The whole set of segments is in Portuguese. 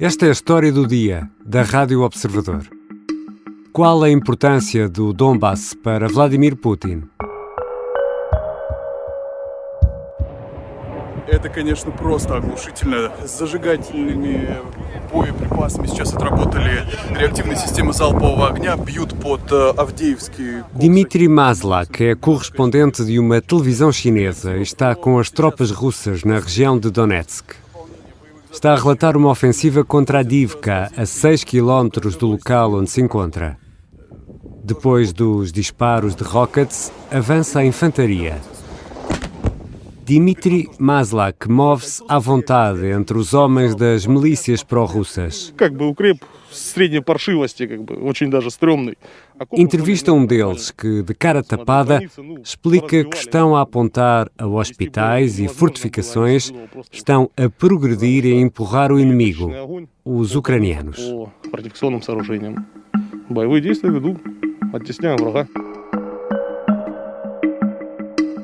Esta é a história do dia, da Rádio Observador. Qual a importância do Donbass para Vladimir Putin? Это, конечно, просто оглушительно. С зажигательными боеприпасами сейчас отработали реактивные системы залпового огня, бьют под Авдеевский... Dmitry Maslak é correspondente de uma televisão chinesa e está com as tropas russas na região de Donetsk. Está a relatar uma ofensiva contra Avdiivka, a 6 km do local onde se encontra. Depois dos disparos de rockets, avança a infantaria. Dmitry Maslak move-se à vontade entre os homens das milícias pró-russas. Entrevista um deles que, de cara tapada, explica que estão a apontar a hospitais e fortificações, estão a progredir e a empurrar o inimigo, os ucranianos.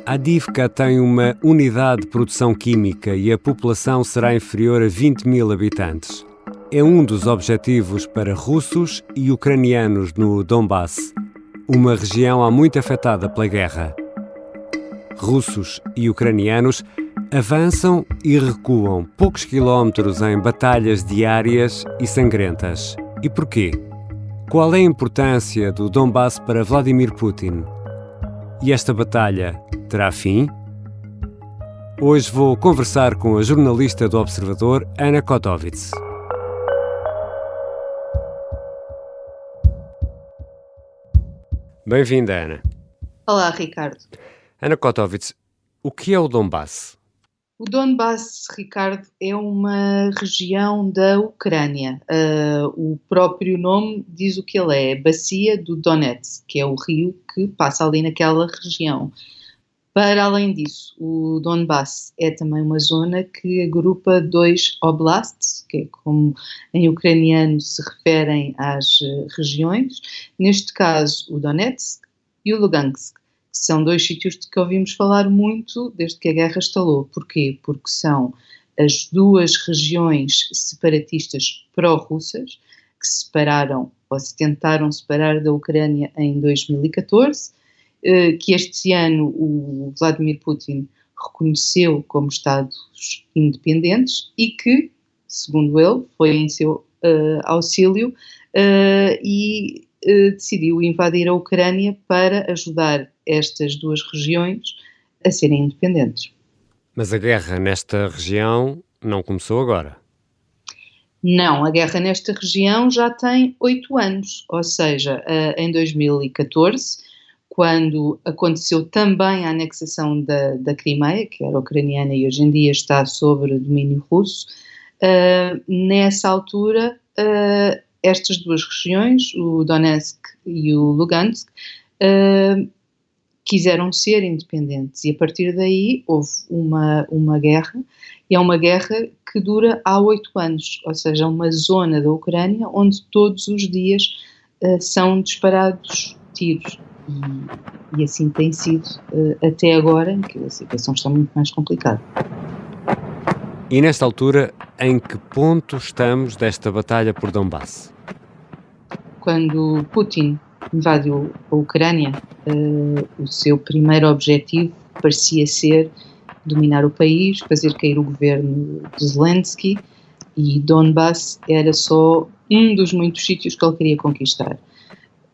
Avdiivka tem uma unidade de produção química e a população será inferior a 20 mil habitantes. É um dos objetivos para russos e ucranianos no Donbass, uma região há muito afetada pela guerra. Russos e ucranianos avançam e recuam poucos quilómetros em batalhas diárias e sangrentas. E porquê? Qual é a importância do Donbass para Vladimir Putin? E esta batalha terá fim? Hoje vou conversar com a jornalista do Observador, Anna Kotovits. Bem-vinda, Ana. Olá, Ricardo. Anna Kotovits, o que é o Donbass? O Donbass, Ricardo, é uma região da Ucrânia. O próprio nome diz o que ele é, a bacia do Donetsk, que é o rio que passa ali naquela região. Para além disso, o Donbass é também uma zona que agrupa dois oblasts, que é como em ucraniano se referem às regiões, neste caso o Donetsk e o Lugansk, que são dois sítios de que ouvimos falar muito desde que a guerra estalou. Porquê? Porque são as duas regiões separatistas pró-russas que se separaram ou se tentaram separar da Ucrânia em 2014, que este ano o Vladimir Putin reconheceu como Estados independentes e que, segundo ele, foi em seu auxílio e decidiu invadir a Ucrânia para ajudar estas duas regiões a serem independentes. Mas a guerra nesta região não começou agora? Não, a guerra nesta região já tem 8 anos, ou seja, em 2014, quando aconteceu também a anexação da Crimeia, que era ucraniana e hoje em dia está sob domínio russo, nessa altura estas duas regiões, o Donetsk e o Lugansk, quiseram ser independentes e a partir daí houve uma guerra, e é uma guerra que dura há 8 anos, ou seja, uma zona da Ucrânia onde todos os dias são disparados tiros. E assim tem sido até agora, em que a situação está muito mais complicada. E nesta altura, em que ponto estamos desta batalha por Donbass? Quando Putin invadiu a Ucrânia, o seu primeiro objetivo parecia ser dominar o país, fazer cair o governo de Zelensky, e Donbass era só um dos muitos sítios que ele queria conquistar.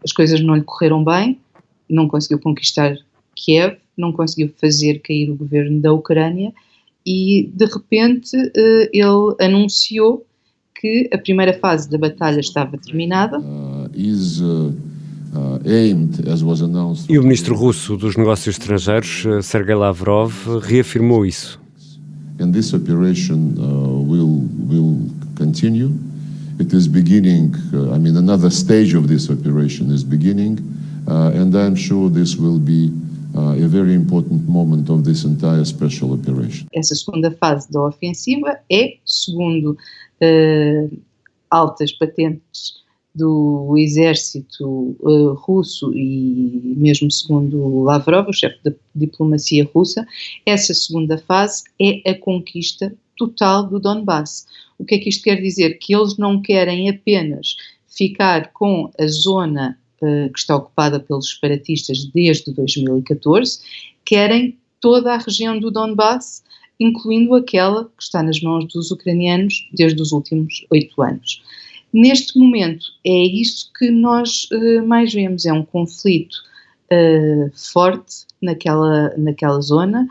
As coisas não lhe correram bem, não conseguiu conquistar Kiev, não conseguiu fazer cair o governo da Ucrânia e, de repente, ele anunciou que a primeira fase da batalha estava terminada. E o ministro russo dos Negócios Estrangeiros, Sergei Lavrov, reafirmou isso. And this operation will continue. It is beginning, another stage of this operation is beginning, and I'm sure this will be a very important moment of this entire special operation. Essa segunda fase da ofensiva é, segundo altas patentes do exército russo e mesmo segundo Lavrov, o chefe da diplomacia russa, essa segunda fase é a conquista total do Donbass. O que é que isto quer dizer? Que eles não querem apenas ficar com a zona que está ocupada pelos separatistas desde 2014, querem toda a região do Donbass, incluindo aquela que está nas mãos dos ucranianos desde os últimos 8 anos. Neste momento, é isso que nós mais vemos, é um conflito forte naquela zona,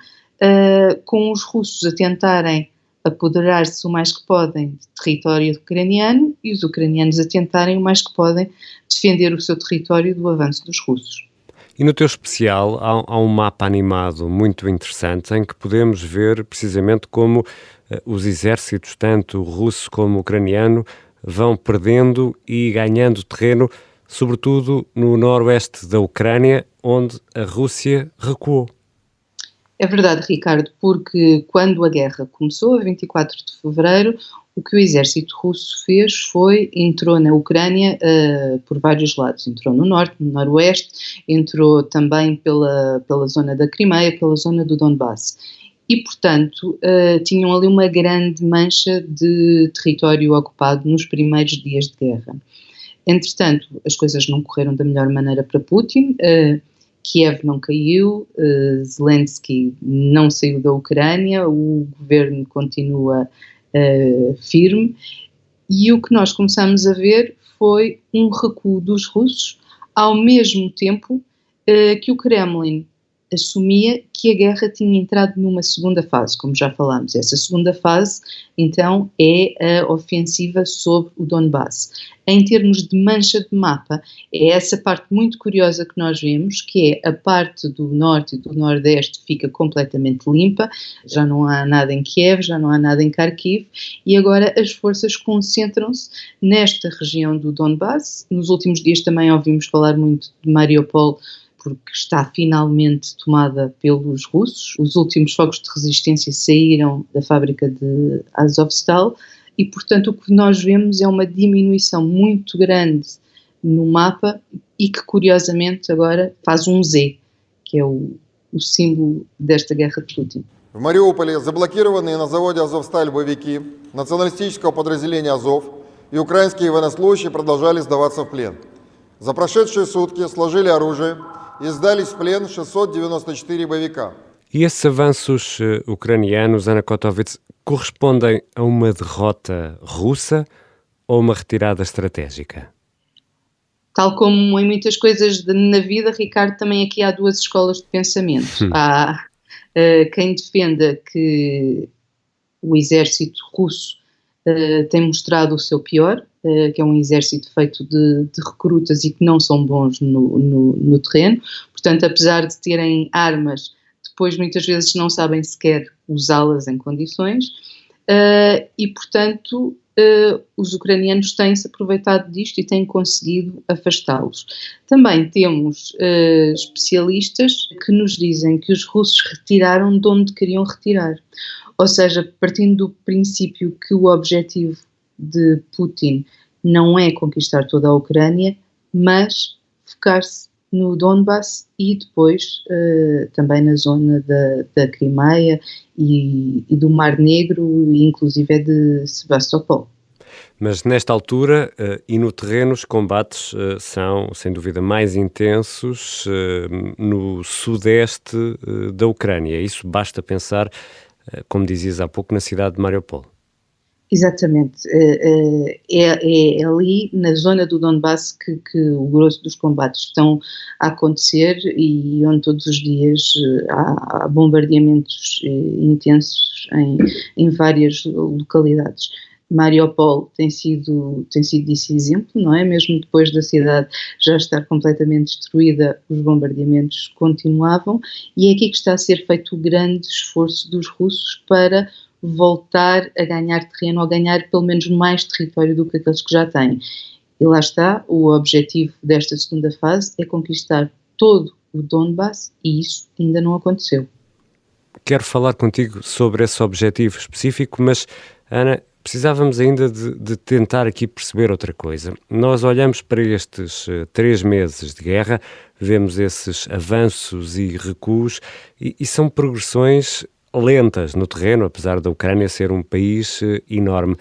com os russos a tentarem apoderar-se o mais que podem de território ucraniano e os ucranianos a tentarem o mais que podem defender o seu território do avanço dos russos. E no teu especial há um mapa animado muito interessante em que podemos ver precisamente como os exércitos, tanto russo como ucraniano, vão perdendo e ganhando terreno, sobretudo no noroeste da Ucrânia, onde a Rússia recuou. É verdade, Ricardo, porque quando a guerra começou, a 24 de fevereiro, o que o exército russo fez foi, entrou na Ucrânia por vários lados. Entrou no norte, no noroeste, entrou também pela zona da Crimeia, pela zona do Donbass. E, portanto, tinham ali uma grande mancha de território ocupado nos primeiros dias de guerra. Entretanto, as coisas não correram da melhor maneira para Putin. Kiev não caiu, Zelensky não saiu da Ucrânia, o governo continua firme, e o que nós começamos a ver foi um recuo dos russos, ao mesmo tempo que o Kremlin assumia que a guerra tinha entrado numa segunda fase, como já falámos. Essa segunda fase, então, é a ofensiva sobre o Donbass. Em termos de mancha de mapa, é essa parte muito curiosa que nós vemos, que é a parte do norte e do nordeste fica completamente limpa, já não há nada em Kiev, já não há nada em Kharkiv, e agora as forças concentram-se nesta região do Donbass. Nos últimos dias também ouvimos falar muito de Mariupol, porque está finalmente tomada pelos russos. Os últimos fogos de resistência saíram da fábrica de Azovstal e, portanto, o que nós vemos é uma diminuição muito grande no mapa e que, curiosamente, agora faz um Z, que é o símbolo desta guerra de Putin. В Мариуполе заблокированные на заводе «Азовсталь» боевики националистического подразделения «Азов» и украинские военнослужащие продолжали сдаваться в плен. За прошедшие сутки сложили оружие e sdались в плен 694 боевика. E esses avanços ucranianos, Ana Kotovits, correspondem a uma derrota russa ou uma retirada estratégica? Tal como em muitas coisas na vida, Ricardo, também aqui há duas escolas de pensamento. Há quem defenda que o exército russo tem mostrado o seu pior, que é um exército feito de recrutas e que não são bons no terreno. Portanto, apesar de terem armas, depois muitas vezes não sabem sequer usá-las em condições e, portanto, os ucranianos têm-se aproveitado disto e têm conseguido afastá-los. Também temos especialistas que nos dizem que os russos retiraram de onde queriam retirar. Ou seja, partindo do princípio que o objetivo de Putin não é conquistar toda a Ucrânia, mas focar-se no Donbass e depois também na zona da Crimeia e do Mar Negro, e inclusive de Sevastopol. Mas nesta altura e no terreno os combates são, sem dúvida, mais intensos no sudeste da Ucrânia. Isso basta pensar, como dizias há pouco, na cidade de Mariupol. Exatamente. É ali, na zona do Donbass, que o grosso dos combates estão a acontecer e onde todos os dias há bombardeamentos intensos em várias localidades. Mariupol tem sido esse exemplo, não é? Mesmo depois da cidade já estar completamente destruída, os bombardeamentos continuavam, e é aqui que está a ser feito o grande esforço dos russos para voltar a ganhar terreno, ou ganhar pelo menos mais território do que aqueles que já têm. E lá está, o objetivo desta segunda fase é conquistar todo o Donbass, e isso ainda não aconteceu. Quero falar contigo sobre esse objetivo específico, mas, Ana, precisávamos ainda de tentar aqui perceber outra coisa. Nós olhamos para estes 3 meses de guerra, vemos esses avanços e recuos, e são progressões lentas no terreno, apesar da Ucrânia ser um país enorme.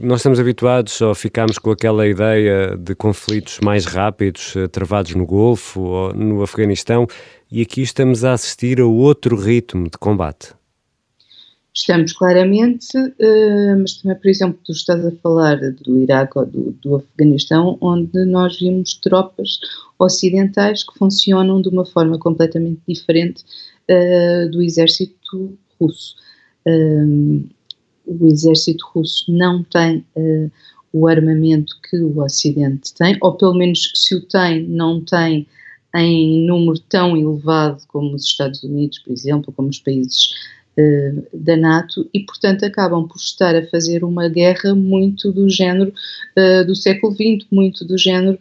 Nós estamos habituados, ou ficamos com aquela ideia de conflitos mais rápidos, travados no Golfo ou no Afeganistão, e aqui estamos a assistir a outro ritmo de combate. Estamos claramente, mas também, por exemplo, tu estás a falar do Iraque ou do Afeganistão, onde nós vimos tropas ocidentais que funcionam de uma forma completamente diferente do exército russo. O exército russo não tem o armamento que o Ocidente tem, ou pelo menos se o tem, não tem em número tão elevado como os Estados Unidos, por exemplo, como os países da NATO, e portanto acabam por estar a fazer uma guerra muito do género do século XX, muito do género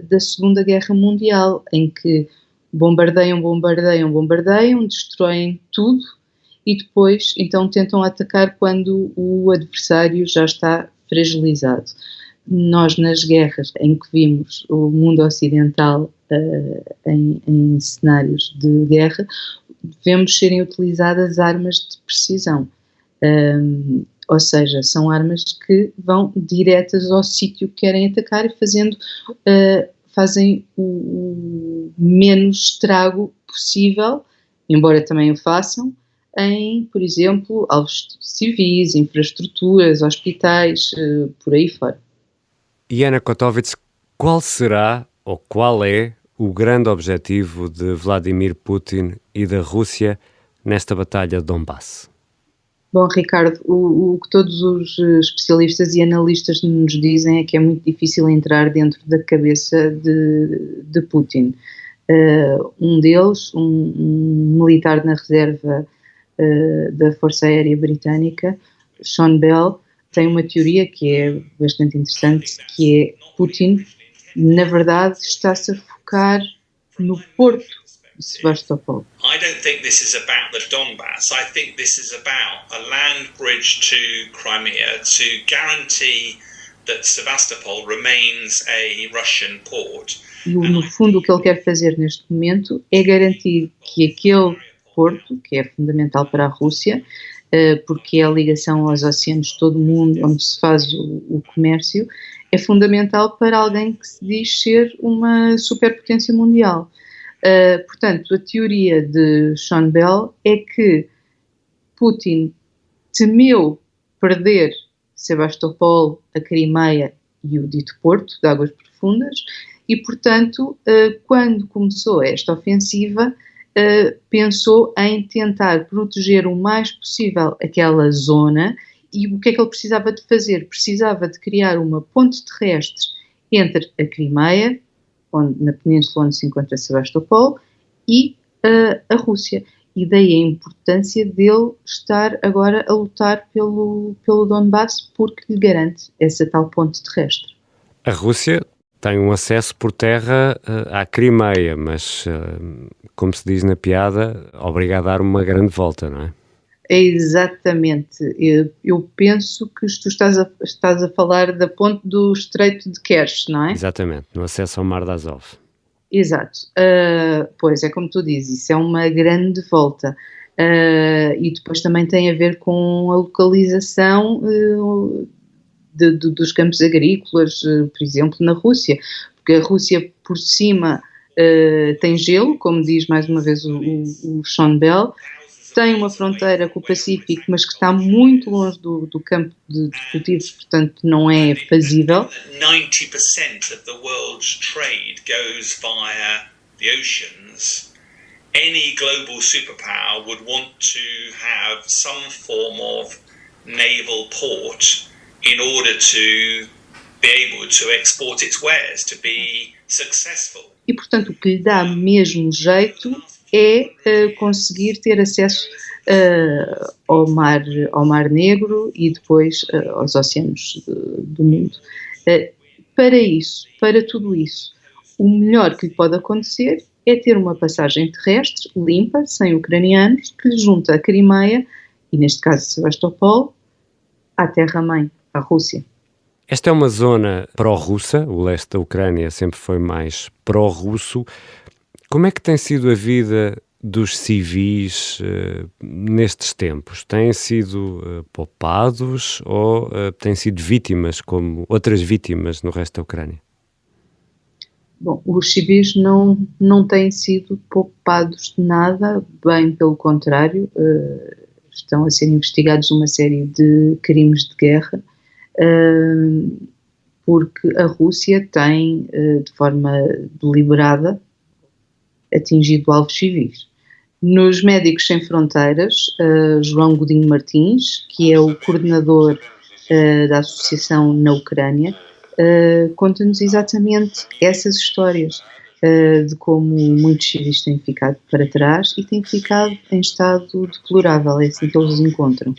da Segunda Guerra Mundial, em que bombardeiam, destroem tudo e depois então tentam atacar quando o adversário já está fragilizado. Nós, nas guerras em que vimos o mundo ocidental em cenários de guerra, vemos serem utilizadas armas de precisão, ou seja, são armas que vão diretas ao sítio que querem atacar e fazem o menos estrago possível, embora também o façam, em, por exemplo, alvos civis, infraestruturas, hospitais, por aí fora. E Ana Kotovits, qual será ou qual é o grande objetivo de Vladimir Putin e da Rússia nesta batalha de Donbass? Bom, Ricardo, o que todos os especialistas e analistas nos dizem é que é muito difícil entrar dentro da cabeça de Putin. Um deles, um militar na reserva da Força Aérea Britânica, Sean Bell, tem uma teoria que é bastante interessante, que é Putin, na verdade, está-se a focar no porto de Sevastopol. I don't think this is about the Donbass. I think this is about a land bridge to Crimea to guarantee that Sevastopol remains a Russian port. E no fundo o que ele quer fazer neste momento é garantir que aquele porto, que é fundamental para a Rússia, porque é a ligação aos oceanos de todo o mundo, onde se faz o comércio, é fundamental para alguém que se diz ser uma superpotência mundial. Portanto, a teoria de Sean Bell é que Putin temeu perder Sevastopol, a Crimeia e o dito porto de águas profundas e, portanto, quando começou esta ofensiva, pensou em tentar proteger o mais possível aquela zona. E o que é que ele precisava de fazer? Precisava de criar uma ponte terrestre entre a Crimeia, na península onde se encontra Sevastopol, e a Rússia. E daí a importância dele estar agora a lutar pelo Donbass, porque lhe garante essa tal ponte terrestre. A Rússia tem um acesso por terra à Crimeia, mas, como se diz na piada, obriga a dar uma grande volta, não é? É exatamente. Eu penso que tu estás a falar da ponte do Estreito de Kerch, não é? Exatamente, no acesso ao Mar de Azov. Exato. Pois, é como tu dizes, isso é uma grande volta. E depois também tem a ver com a localização dos campos agrícolas, por exemplo, na Rússia. Porque a Rússia, por cima, tem gelo, como diz mais uma vez o Sean Bell, tem uma fronteira com o Pacífico, mas que está muito longe do campo de cultivos, portanto não é fazível. 90% of the world's trade goes via the oceans. Any global superpower would want to have some form of naval port in order to be able to export its wares, to be successful. E portanto o que lhe dá mesmo jeito é conseguir ter acesso ao Mar Negro e depois aos oceanos do mundo. Para tudo isso, o melhor que lhe pode acontecer é ter uma passagem terrestre limpa, sem ucranianos, que lhe junta a Crimeia, e neste caso Sevastopol, à terra-mãe, à Rússia. Esta é uma zona pró-russa, o leste da Ucrânia sempre foi mais pró-russo. Como é que tem sido a vida dos civis nestes tempos? Têm sido poupados ou têm sido vítimas como outras vítimas no resto da Ucrânia? Bom, os civis não têm sido poupados de nada, bem pelo contrário, estão a ser investigados uma série de crimes de guerra, porque a Rússia tem, de forma deliberada, atingido alvos civis. Nos Médicos Sem Fronteiras, João Godinho Martins, que é o coordenador da associação na Ucrânia, conta-nos exatamente essas histórias de como muitos civis têm ficado para trás e têm ficado em estado deplorável, é assim que eles os encontram.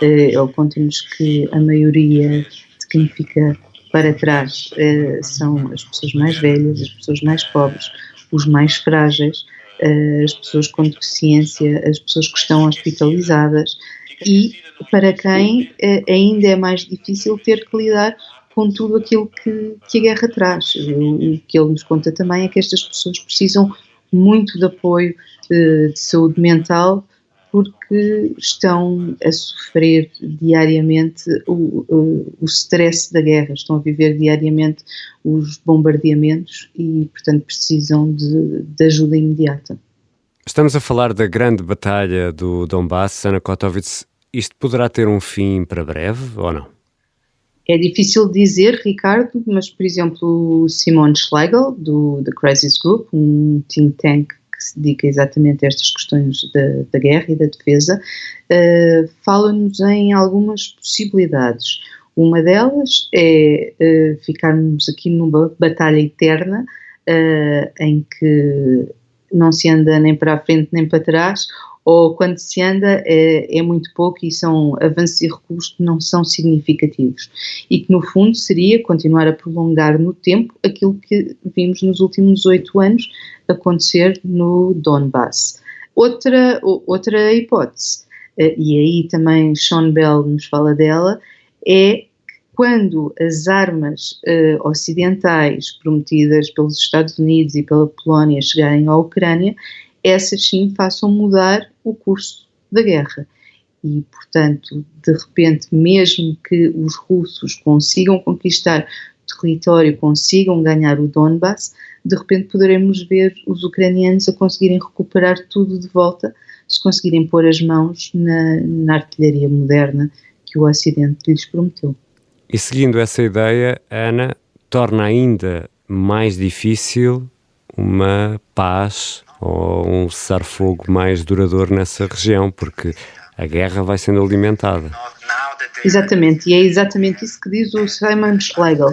Ele conta-nos que a maioria de quem fica para trás são as pessoas mais velhas, as pessoas mais pobres, os mais frágeis, as pessoas com deficiência, as pessoas que estão hospitalizadas e para quem ainda é mais difícil ter que lidar com tudo aquilo que a guerra traz. O que ele nos conta também é que estas pessoas precisam muito de apoio de saúde mental porque estão a sofrer diariamente o stress da guerra, estão a viver diariamente os bombardeamentos e, portanto, precisam de ajuda imediata. Estamos a falar da grande batalha do Donbass. Ana Kotovits, isto poderá ter um fim para breve ou não? É difícil dizer, Ricardo, mas, por exemplo, Simone Schlegel, do The Crisis Group, um think tank que se dedica exatamente a estas questões da guerra e da defesa, fala-nos em algumas possibilidades. Uma delas é ficarmos aqui numa batalha eterna em que não se anda nem para a frente nem para trás, ou quando se anda é muito pouco e são avanços e recuos que não são significativos e que no fundo seria continuar a prolongar no tempo aquilo que vimos nos últimos 8 anos acontecer no Donbass. Outra hipótese, e aí também Sean Bell nos fala dela, é que quando as armas ocidentais prometidas pelos Estados Unidos e pela Polónia chegarem à Ucrânia, essas sim façam mudar o curso da guerra. E, portanto, de repente, mesmo que os russos consigam conquistar o território, consigam ganhar o Donbass, de repente poderemos ver os ucranianos a conseguirem recuperar tudo de volta, se conseguirem pôr as mãos na artilharia moderna que o Ocidente lhes prometeu. E seguindo essa ideia, Ana, torna ainda mais difícil uma paz ou um cessar-fogo mais duradouro nessa região, porque a guerra vai sendo alimentada. Exatamente, e é exatamente isso que diz o Simon Schlegel.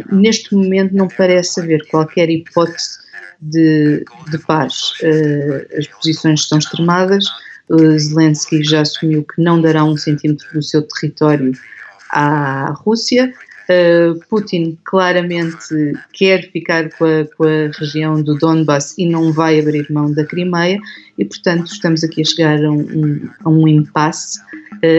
Neste momento não parece haver qualquer hipótese de paz. As posições estão extremadas, Zelensky já assumiu que não dará 1 centímetro do seu território à Rússia. Putin claramente quer ficar com a região do Donbass e não vai abrir mão da Crimeia e, portanto, estamos aqui a chegar a um impasse,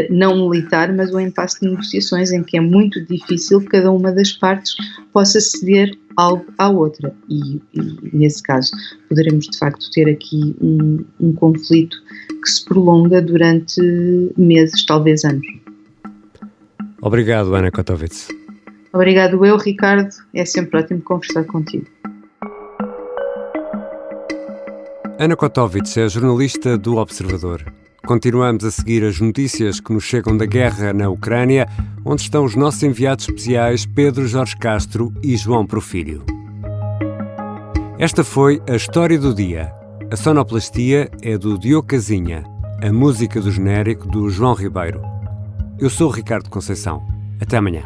não militar, mas um impasse de negociações em que é muito difícil que cada uma das partes possa ceder algo à outra e nesse caso, poderemos de facto ter aqui um conflito que se prolonga durante meses, talvez anos. Obrigado, Ana Kotovits. Obrigado eu, Ricardo. É sempre ótimo conversar contigo. Ana Kotovits é jornalista do Observador. Continuamos a seguir as notícias que nos chegam da guerra na Ucrânia, onde estão os nossos enviados especiais Pedro Jorge Castro e João Profírio. Esta foi a História do Dia. A sonoplastia é do Diogo Casinha, a música do genérico do João Ribeiro. Eu sou o Ricardo Conceição. Até amanhã.